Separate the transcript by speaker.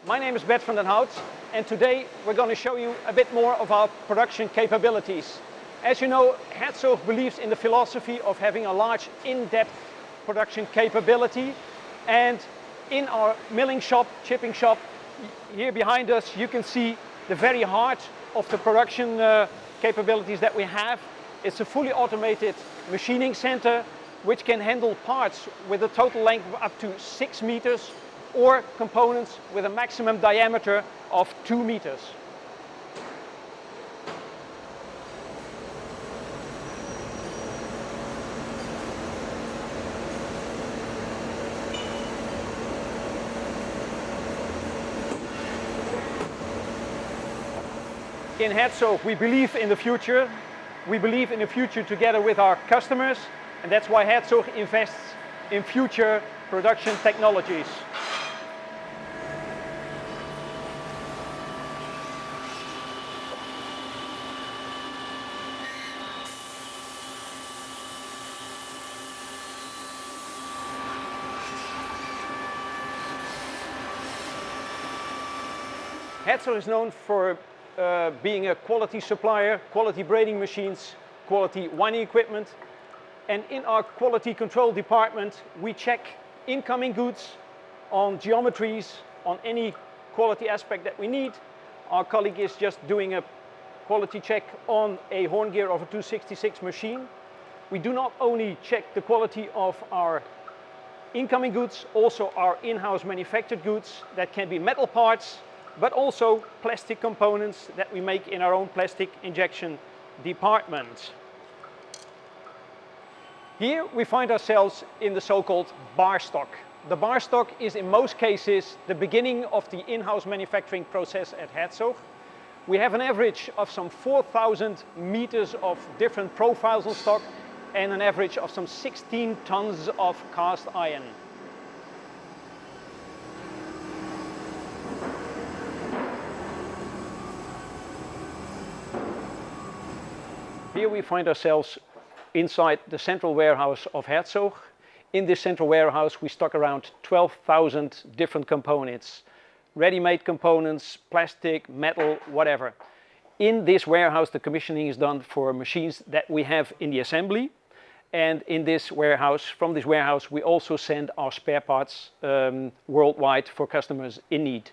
Speaker 1: My name is Bert van den Hout, and today we're going to show you a bit more of our production capabilities. As you know, Hertzog believes in the philosophy of having a large in-depth production capability, and in our milling shop, chipping shop, here behind us you can see the very heart of the production capabilities that we have. It's a fully automated machining center which can handle parts with a total length of up to 6 meters or components with a maximum diameter of 2 meters. In Hertzog, we believe in the future. We believe in the future together with our customers, and that's why Hertzog invests in future production technologies. Hertzog is known for being a quality supplier, quality braiding machines, quality winding equipment. And in our quality control department, we check incoming goods on geometries, on any quality aspect that we need. Our colleague is just doing a quality check on a horn gear of a 266 machine. We do not only check the quality of our incoming goods, also our in-house manufactured goods. That can be metal parts, but also plastic components that we make in our own plastic injection department. Here we find ourselves in the so-called bar stock. The bar stock is in most cases the beginning of the in-house manufacturing process at Hertzog. We have an average of some 4,000 meters of different profiles on stock and an average of some 16 tons of cast iron. Here we find ourselves inside the central warehouse of Hertzog. In this central warehouse we stock around 12,000 different components. Ready-made components, plastic, metal, whatever. In this warehouse the commissioning is done for machines that we have in the assembly. And in this warehouse, from this warehouse we also send our spare parts worldwide for customers in need.